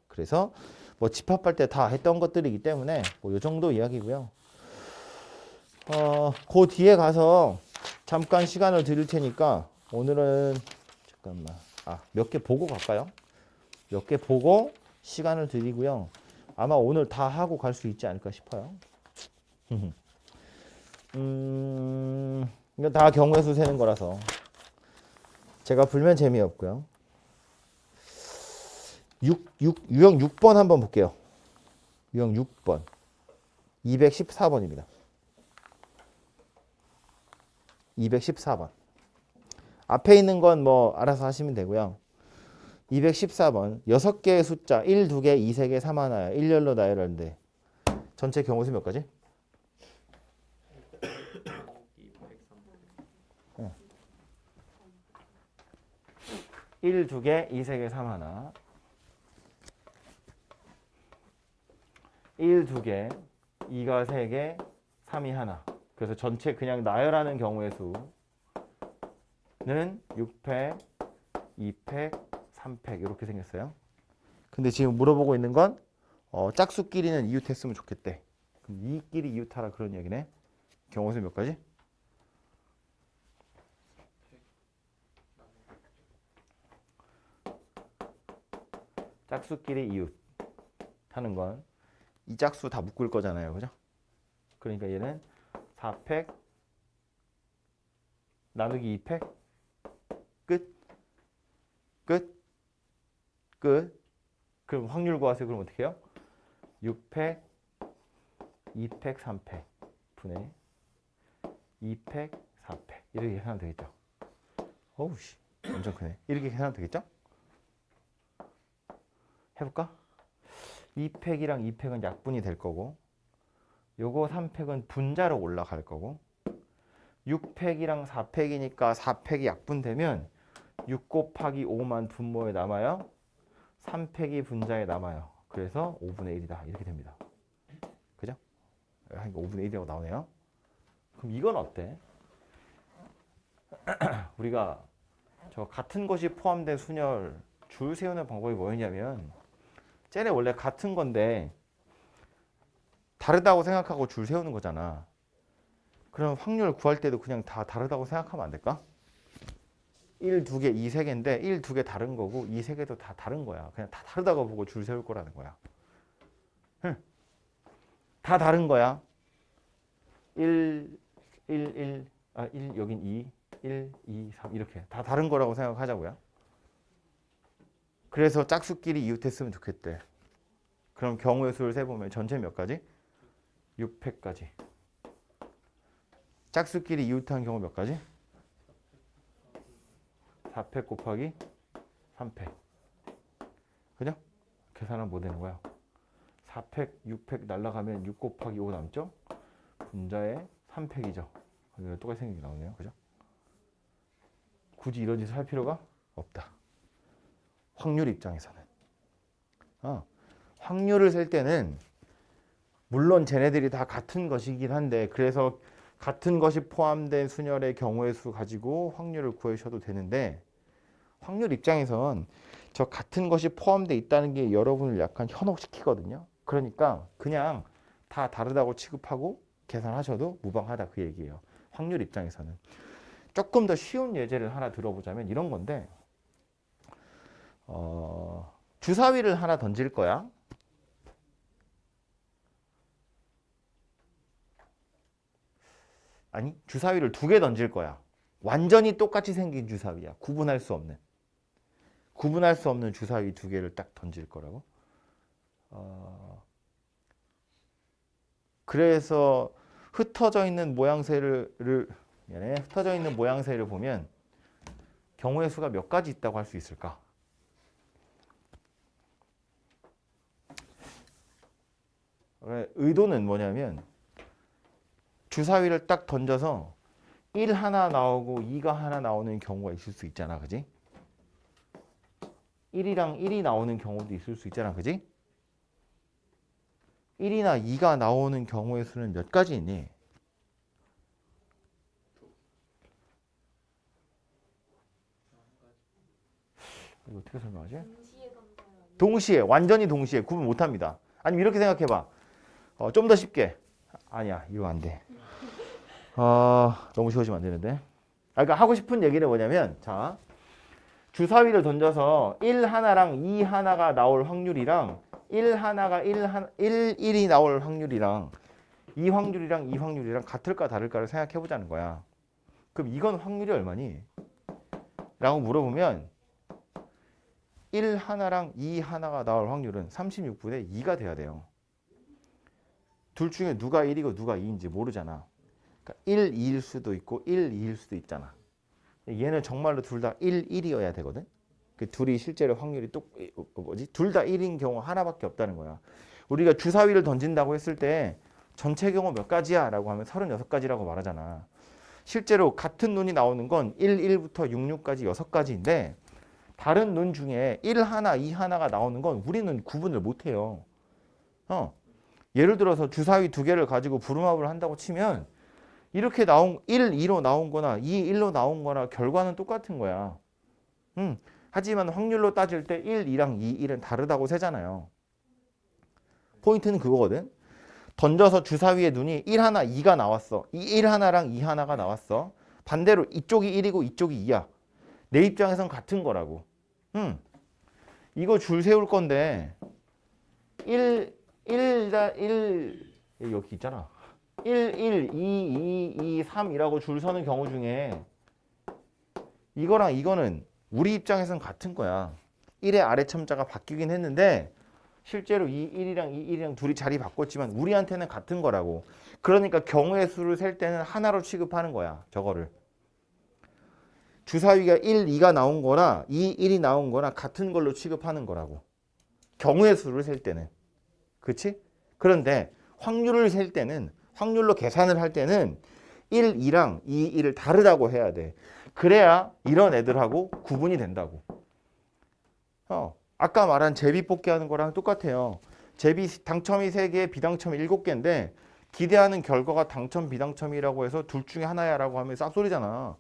그래서 뭐 집합할 때 다 했던 것들이기 때문에 뭐 이 정도 이야기고요. 그 뒤에 가서 잠깐 시간을 드릴 테니까 오늘은 잠깐만 몇 개 보고 갈까요? 몇 개 보고 시간을 드리고요. 아마 오늘 다 하고 갈 수 있지 않을까 싶어요. 이거 다 경우의 수 세는 거라서 제가 풀면 재미없고요. 유형 6번 한번 볼게요. 유형 6번 214번입니다. 214번 앞에 있는 건 뭐 알아서 하시면 되고요. 214번 6개의 숫자 1, 2개, 2, 3개, 3 하나야. 일렬로 나열하는데 전체 경우수 몇 가지? 1, 2개, 2, 3개, 3 하나. 1, 2개, 2가 3개, 3이 하나. 그래서 전체 그냥 나열하는 경우의 수는 6팩, 2팩, 3팩 이렇게 생겼어요. 근데 지금 물어보고 있는 건 짝수끼리는 이웃했으면 좋겠대. 그럼 이끼리 이웃하라 그런 얘기네. 경우수 몇 가지? 짝수끼리 이웃 하는 건 이 짝수 다 묶을 거잖아요. 그죠? 그러니까 얘는 4팩 나누기 2팩 끝. 끝. 끝. 그럼 확률 구하세요. 그럼 어떻게 해요? 6팩 2팩 3팩 분의 2팩 4팩 이렇게 계산하면 되겠죠. 어우 씨 엄청 크네. 이렇게 계산하면 되겠죠? 해볼까? 2팩이랑 2팩은 약분이 될 거고 요거 3팩은 분자로 올라갈 거고 6팩이랑 4팩이니까 4팩이 약분되면 6 곱하기 5만 분모에 남아요. 3팩이 분자에 남아요. 그래서 5분의 1이다. 이렇게 됩니다. 그죠? 그러니까 5분의 1이라고 나오네요. 그럼 이건 어때? 우리가 저 같은 것이 포함된 순열 줄 세우는 방법이 뭐였냐면 쟤네 원래 같은 건데 다르다고 생각하고 줄 세우는 거잖아. 그럼 확률 구할 때도 그냥 다 다르다고 생각하면 안 될까? 1, 2개, 2, 3개인데 1, 2개 다른 거고 2, 3개도 다 다른 거야. 그냥 다 다르다고 보고 줄 세울 거라는 거야. 다 다른 거야. 1, 1, 여긴 2, 1, 2, 3 이렇게 다 다른 거라고 생각하자고요. 그래서 짝수끼리 이웃했으면 좋겠대. 그럼 경우의 수를 세보면 전체 몇 가지? 6팩까지. 짝수끼리 이웃한 경우 몇 가지? 4팩 곱하기 3팩. 그죠? 계산하면 뭐 되는 거야? 4팩, 6팩 날라가면 6 곱하기 5 남죠? 분자에 3팩이죠. 똑같이 생긴 게 나오네요. 그죠? 굳이 이런 짓을 할 필요가 없다. 확률 입장에서는. 확률을 셀 때는 물론 쟤네들이 다 같은 것이긴 한데 그래서 같은 것이 포함된 순열의 경우의 수 가지고 확률을 구하셔도 되는데 확률 입장에선 저 같은 것이 포함되어 있다는 게 여러분을 약간 현혹시키거든요. 그러니까 그냥 다 다르다고 취급하고 계산하셔도 무방하다 그 얘기예요. 확률 입장에서는. 조금 더 쉬운 예제를 하나 들어보자면 이런 건데 주사위를 하나 던질 거야. 아니 주사위를 2개 던질 거야. 완전히 똑같이 생긴 주사위야. 구분할 수 없는 주사위 2개를 딱 던질 거라고. 그래서 흩어져 있는 모양새를 보면 경우의 수가 몇 가지 있다고 할 수 있을까? 의도는 뭐냐면 주사위를 딱 던져서 1 하나 나오고 2가 하나 나오는 경우가 있을 수 있잖아. 그지? 1이랑 1이 나오는 경우도 있을 수 있잖아. 그지? 1이나 2가 나오는 경우의 수는 몇 가지 있니? 이거 어떻게 설명하지? 동시에, 완전히 동시에 구분 못합니다. 아니면 이렇게 생각해봐. 좀 더 쉽게. 아니야, 이거 안 돼. 너무 쉬워지면 안 되는데. 그러니까 하고 싶은 얘기는 뭐냐면, 자, 주사위를 던져서 1 하나랑 2 하나가 나올 확률이랑 1 하나가 1이 나올 확률이랑 이 확률이랑 같을까 다를까를 생각해 보자는 거야. 그럼 이건 확률이 얼마니? 라고 물어보면 1 하나랑 2 하나가 나올 확률은 36분의 2가 돼야 돼요. 둘 중에 누가 1이고 누가 2인지 모르잖아. 그러니까 1, 2일 수도 있고 1, 2일 수도 있잖아. 얘는 정말로 둘 다 1, 1이어야 되거든. 그 둘이 실제로 확률이 둘 다 1인 경우 하나밖에 없다는 거야. 우리가 주사위를 던진다고 했을 때 전체 경우 몇 가지야? 라고 하면 36가지라고 말하잖아. 실제로 같은 눈이 나오는 건 1, 1부터 6, 6까지 6가지인데 다른 눈 중에 1 하나, 2 하나가 나오는 건 우리는 구분을 못해요. 예를 들어서 주사위 2개를 가지고 부름합을 한다고 치면 이렇게 나온 1, 2로 나온 거나 2, 1로 나온 거나 결과는 똑같은 거야. 하지만 확률로 따질 때 1, 2랑 2, 1은 다르다고 세잖아요. 포인트는 그거거든. 던져서 주사위에 눈이 1 하나, 2가 나왔어. 이 1 하나랑 2 하나가 나왔어. 반대로 이쪽이 1이고 이쪽이 2야. 내 입장에선 같은 거라고. 이거 줄 세울 건데 1, 1, 여기 있잖아. 1, 1, 2, 2, 2, 3이라고 줄 서는 경우 중에 이거랑 이거는 우리 입장에선 같은 거야. 1의 아래 첨자가 바뀌긴 했는데 실제로 이 1이랑 이 1이랑 둘이 자리 바꿨지만 우리한테는 같은 거라고. 그러니까 경우의 수를 셀 때는 하나로 취급하는 거야. 저거를. 주사위가 1, 2가 나온 거나 2, 1이 나온 거나 같은 걸로 취급하는 거라고. 경우의 수를 셀 때는. 그치? 그런데 확률을 셀 때는, 확률로 계산을 할 때는 1, 2랑 2, 1을 다르다고 해야 돼. 그래야 이런 애들하고 구분이 된다고. 아까 말한 제비 뽑기 하는 거랑 똑같아요. 제비 당첨이 3개, 비당첨이 7개인데 기대하는 결과가 당첨, 비당첨이라고 해서 둘 중에 하나야 라고 하면 쌉소리잖아.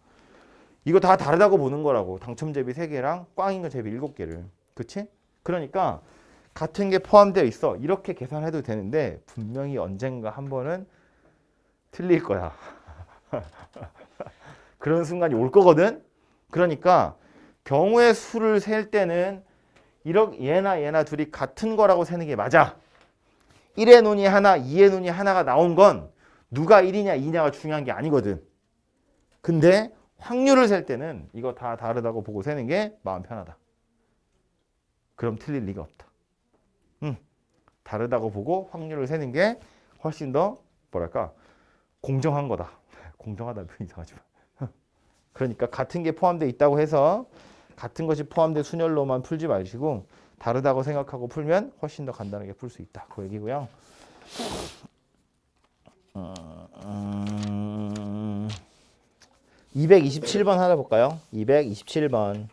이거 다 다르다고 보는 거라고. 당첨 제비 3개랑 꽝 있는 제비 7개를. 그치? 그러니까 같은 게 포함되어 있어. 이렇게 계산해도 되는데 분명히 언젠가 한 번은 틀릴 거야. 그런 순간이 올 거거든. 그러니까 경우의 수를 셀 때는 이렇게 얘나 둘이 같은 거라고 세는 게 맞아. 1의 눈이 하나, 2의 눈이 하나가 나온 건 누가 1이냐 2냐가 중요한 게 아니거든. 근데 확률을 셀 때는 이거 다 다르다고 보고 세는 게 마음 편하다. 그럼 틀릴 리가 없다. 다르다고 보고 확률을 세는 게 훨씬 더 뭐랄까 공정한 거다. 공정하다는 표현이 이상하지만. 그러니까 같은 게 포함되어 있다고 해서 같은 것이 포함된 순열로만 풀지 마시고 다르다고 생각하고 풀면 훨씬 더 간단하게 풀 수 있다. 그 얘기고요. 227번 하나 볼까요? 227번.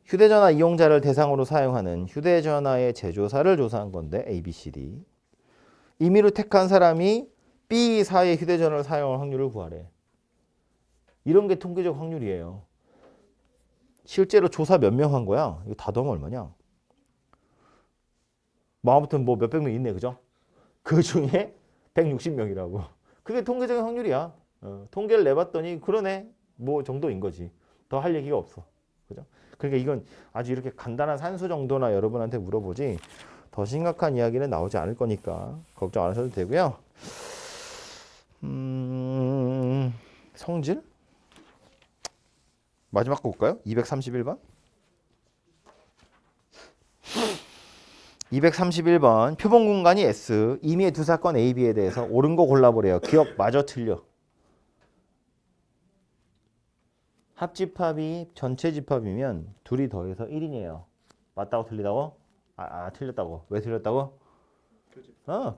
휴대전화 이용자를 대상으로 사용하는 휴대전화의 제조사를 조사한 건데 A, B, C, D. 임의로 택한 사람이 B사의 휴대전화를 사용할 확률을 구하래. 이런 게 통계적 확률이에요. 실제로 조사 몇 명 한 거야? 이거 다 더하면 얼마냐? 뭐 아무튼 뭐 몇백 명 있네, 그죠? 그 중에 160명이라고. 그게 통계적인 확률이야. 통계를 내봤더니 그러네. 뭐 정도인 거지. 더 할 얘기가 없어. 그죠? 그러니까 이건 아주 이렇게 간단한 산수 정도나 여러분한테 물어보지 더 심각한 이야기는 나오지 않을 거니까 걱정 안 하셔도 되고요. 성질? 마지막 거 볼까요? 231번. 231번. 표본 공간이 S. 임의의 두 사건 A, B에 대해서 옳은 거 골라보래요. 기억 마저 틀려. 합집합이 전체 집합이면 둘이 더해서 1이네요. 맞다고 틀리다고? 틀렸다고. 왜 틀렸다고?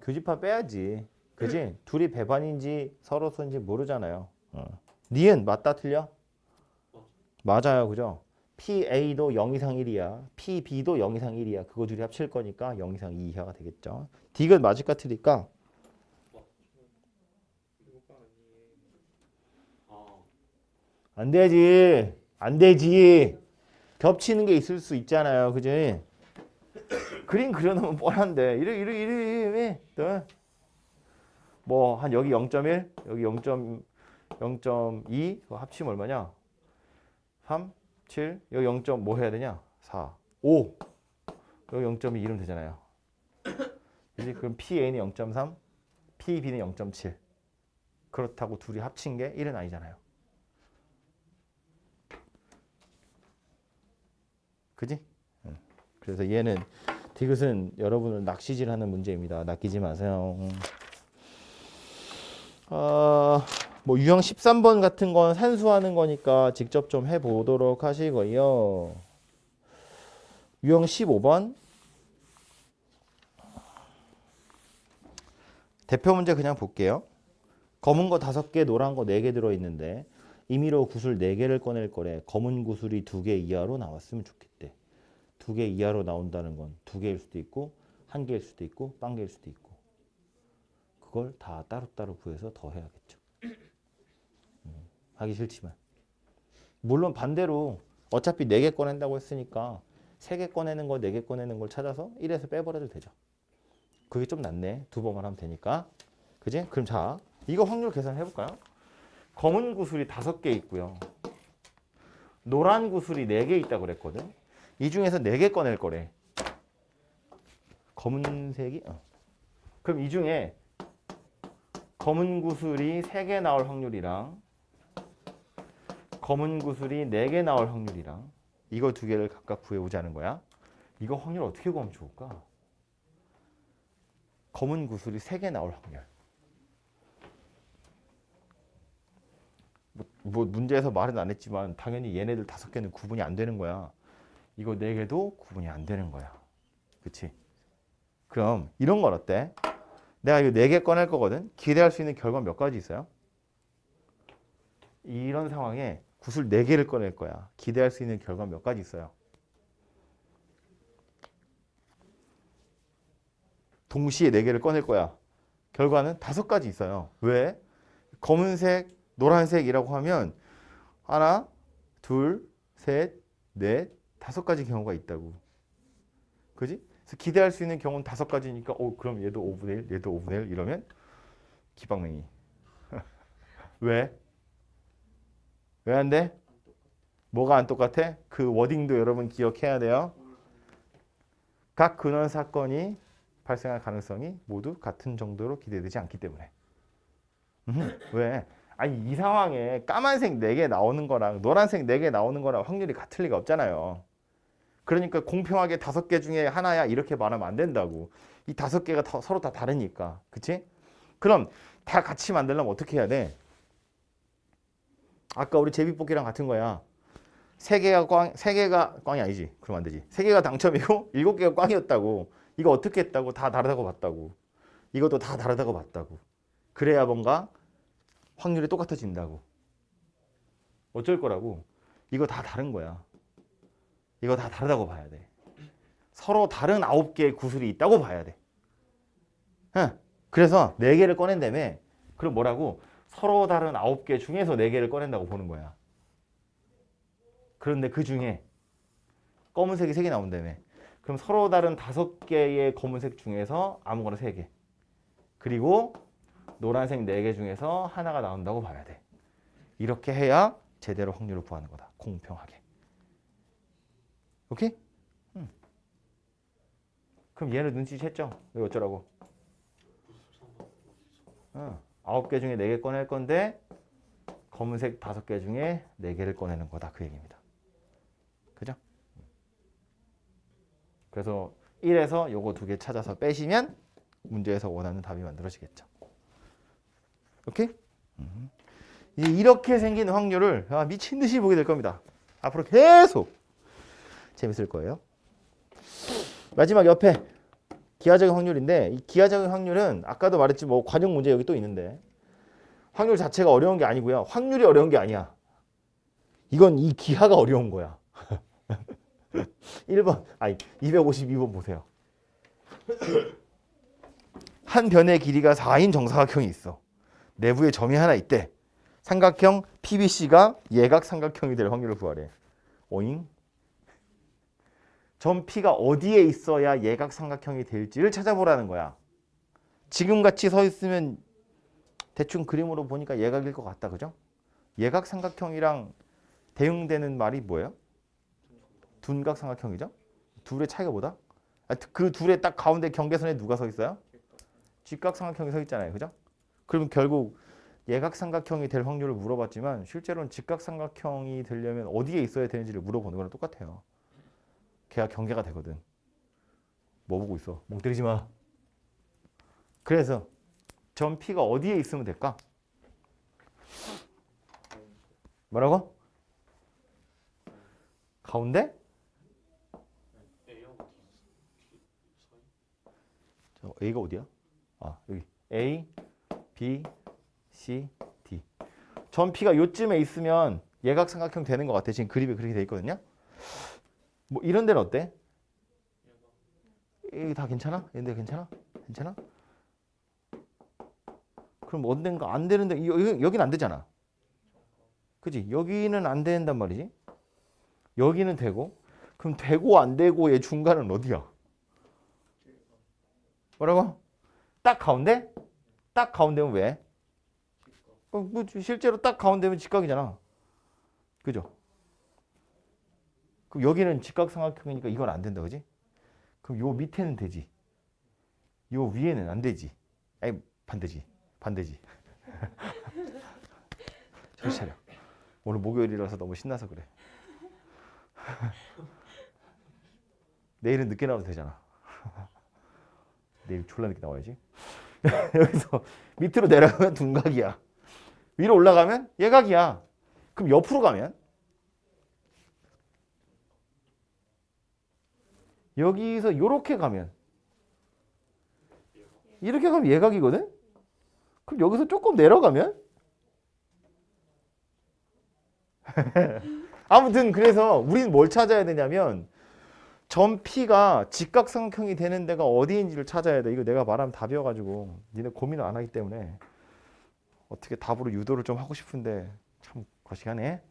교집합 빼야지. 그지? 둘이 배반인지 서로서인지 모르잖아요. 니은 맞다 틀려? 맞아요. 그죠? PA도 0 이상 1이야. PB도 0 이상 1이야. 그거 둘이 합칠 거니까 0 이상 2 이하가 되겠죠. 딕은 맞을까 틀릴까? 안 되지. 안 되지. 겹치는 게 있을 수 있잖아요. 그지? 그림 그려놓으면 뻔한데. 이래. 뭐, 한 여기 0.1, 여기 0.2, 그거 합치면 얼마냐? 3, 7, 여기 0. 뭐 해야 되냐? 4, 5. 여기 0.2 이러면 되잖아요. 그지? 그럼 PA는 0.3, PB는 0.7. 그렇다고 둘이 합친 게 1은 아니잖아요. 그지? 그래서 얘는 디귿은 여러분을 낚시질하는 문제입니다. 낚이지 마세요. 뭐 유형 13번 같은 건 산수하는 거니까 직접 좀 해보도록 하시고요. 유형 15번 대표 문제 그냥 볼게요. 검은 거 5개, 노란 거 4개 들어있는데 임의로 구슬 4개를 꺼낼 거래. 검은 구슬이 2개 이하로 나왔으면 좋겠대. 2개 이하로 나온다는 건 2개일 수도 있고 1개일 수도 있고 1개일 수도 있고. 그걸 다 따로따로 구해서 더 해야겠죠. 하기 싫지만. 물론 반대로 어차피 4개 꺼낸다고 했으니까 3개 꺼내는 거, 4개 꺼내는 걸 찾아서 1에서 빼버려도 되죠. 그게 좀 낫네. 2번만 하면 되니까. 그지? 그럼 자, 이거 확률 계산해 볼까요? 검은 구슬이 5개 있고요. 노란 구슬이 4개 있다고 그랬거든. 이 중에서 4개 꺼낼 거래. 검은색이? 그럼 이 중에 검은 구슬이 3개 나올 확률이랑 검은 구슬이 4개 나올 확률이랑 이거 2개를 각각 구해오자는 거야. 이거 확률 어떻게 구하면 좋을까? 검은 구슬이 3개 나올 확률. 뭐 문제에서 말은 안 했지만 당연히 얘네들 5개는 구분이 안 되는 거야. 이거 4개도 구분이 안 되는 거야. 그치? 그럼 이런 건 어때? 내가 이거 4개 꺼낼 거거든. 기대할 수 있는 결과 몇 가지 있어요? 이런 상황에 구슬 4개를 꺼낼 거야. 기대할 수 있는 결과 몇 가지 있어요? 동시에 4개를 꺼낼 거야. 결과는 5가지 있어요. 왜? 검은색, 노란색이라고 하면 하나, 둘, 셋, 넷, 5가지 경우가 있다고. 그지? 그래서 기대할 수 있는 경우는 5가지니까 그럼 얘도 5분의 1, 얘도 5분의 1 이러면 기방맹이. 왜? 왜 안 돼? 뭐가 안 똑같아? 그 워딩도 여러분 기억해야 돼요. 각 근원 사건이 발생할 가능성이 모두 같은 정도로 기대되지 않기 때문에. 왜? 아니 이 상황에 까만색 4개 나오는 거랑 노란색 4개 나오는 거랑 확률이 같을 리가 없잖아요. 그러니까 공평하게 5개 중에 하나야 이렇게 말하면 안 된다고. 이 5개가 서로 다 다르니까. 그치? 그럼 다 같이 만들려면 어떻게 해야 돼? 아까 우리 제비뽑기랑 같은 거야. 3개가 꽝이 아니지. 그럼 안 되지. 3개가 당첨이고 7개가 꽝이었다고. 이거 어떻게 했다고? 다 다르다고 봤다고. 이것도 다 다르다고 봤다고. 그래야 뭔가 확률이 똑같아진다고. 어쩔 거라고? 이거 다 다른 거야. 이거 다 다르다고 봐야 돼. 서로 다른 9개의 구슬이 있다고 봐야 돼. 그래서 4개를 꺼낸다며. 그럼 뭐라고? 서로 다른 9개 중에서 4개를 꺼낸다고 보는 거야. 그런데 그 중에 검은색이 3개 나온다며. 그럼 서로 다른 5개의 검은색 중에서 아무거나 3개. 그리고 노란색 4개 중에서 하나가 나온다고 봐야 돼. 이렇게 해야 제대로 확률을 구하는 거다. 공평하게. 오케이? 그럼 얘를 눈치챘죠? 이거 어쩌라고? 9개 중에 4개 꺼낼 건데 검은색 5개 중에 4개를 꺼내는 거다. 그 얘기입니다. 그죠? 그래서 1에서 요거 2개 찾아서 빼시면 문제에서 원하는 답이 만들어지겠죠. 오케이? 이제 이렇게 생긴 확률을 미친 듯이 보게 될 겁니다. 앞으로 계속 재밌을 거예요. 마지막 옆에 기하적인 확률인데 이 기하적인 확률은 아까도 말했지 뭐 관용 문제 여기 또 있는데 확률 자체가 어려운 게 아니고요. 확률이 어려운 게 아니야. 이건 이 기하가 어려운 거야. 252번 보세요. 한 변의 길이가 4인 정사각형이 있어. 내부에 점이 하나 있대. 삼각형 PBC가 예각 삼각형이 될 확률을 구하래. 오잉? 점 P가 어디에 있어야 예각 삼각형이 될지를 찾아보라는 거야. 지금 같이 서 있으면 대충 그림으로 보니까 예각일 것 같다. 그죠? 예각 삼각형이랑 대응되는 말이 뭐예요? 둔각 삼각형이죠? 둘의 차이가 뭐다? 그 둘의 딱 가운데 경계선에 누가 서 있어요? 직각 삼각형이 서 있잖아요. 그죠? 그러면 결국 예각 삼각형이 될 확률을 물어봤지만 실제로는 직각 삼각형이 되려면 어디에 있어야 되는지를 물어보는 거랑 똑같아요. 걔가 경계가 되거든. 뭐 보고 있어? 멍 때리지 마. 그래서 점 P가 어디에 있으면 될까? 뭐라고? 가운데? A가 어디야? 여기 A, B, C, D. 점 P가 요쯤에 있으면 예각 삼각형 되는 것 같아. 지금 그림에 그렇게 돼 있거든요. 뭐 이런 데는 어때? 다 괜찮아? 이런 데 괜찮아? 괜찮아? 그럼 언젠가 안 되는데 여기는 안 되잖아. 그지? 여기는 안 된단 말이지. 여기는 되고. 그럼 되고 안 되고의 중간은 어디야? 뭐라고? 딱 가운데? 딱 가운데면 왜? 뭐 실제로 딱 가운데면 직각이잖아. 그죠? 그럼 여기는 직각삼각형이니까 이건 안 된다. 그지? 그럼 요 밑에는 되지. 요 위에는 안 되지. 아니 반대지. 반대지. 정신 차려. 오늘 목요일이라서 너무 신나서 그래. 내일은 늦게 나와도 되잖아. 내일 졸라 늦게 나와야지. 여기서 밑으로 내려가면 둔각이야. 위로 올라가면 예각이야. 그럼 옆으로 가면 여기서 이렇게 가면 이렇게 가면 예각이거든. 그럼 여기서 조금 내려가면 아무튼 그래서 우리는 뭘 찾아야 되냐면 점 P가 직각삼각형이 되는 데가 어디인지를 찾아야 돼. 이거 내가 말하면 답이어가지고 니네 고민을 안 하기 때문에 어떻게 답으로 유도를 좀 하고 싶은데 참 거시기하네.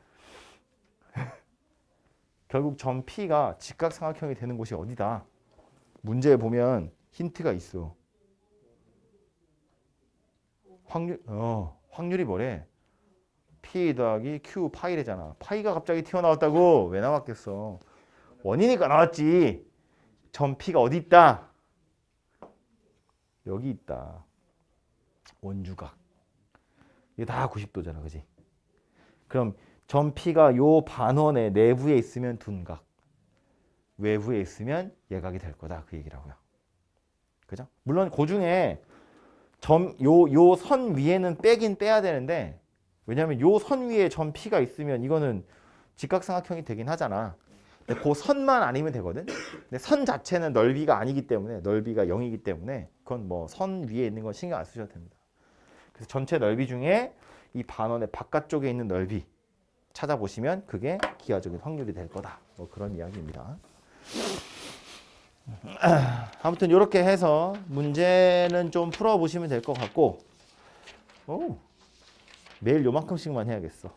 결국 점 P가 직각삼각형이 되는 곳이 어디다. 문제에 보면 힌트가 있어. 확률이 뭐래? P 더하기 Q 파이래잖아. 파이가 갑자기 튀어나왔다고? 왜 나왔겠어? 원이니까 나왔지. 점 P가 어디 있다? 여기 있다. 원주각. 이게 다 90도잖아. 그지? 그럼 점 P가 요 반원의 내부에 있으면 둔각. 외부에 있으면 예각이 될 거다. 그 얘기라고요. 그죠? 물론 그 중에 요 선 위에는 빼긴 빼야 되는데 왜냐면 요 선 위에 점 P가 있으면 이거는 직각삼각형이 되긴 하잖아. 근데 그 선만 아니면 되거든. 근데 선 자체는 넓이가 아니기 때문에 넓이가 0이기 때문에 그건 뭐 선 위에 있는 건 신경 안 쓰셔도 됩니다. 그래서 전체 넓이 중에 이 반원의 바깥쪽에 있는 넓이 찾아보시면 그게 기하적인 확률이 될 거다. 뭐 그런 이야기입니다. 아무튼 이렇게 해서 문제는 좀 풀어보시면 될 것 같고 매일 요만큼씩만 해야겠어.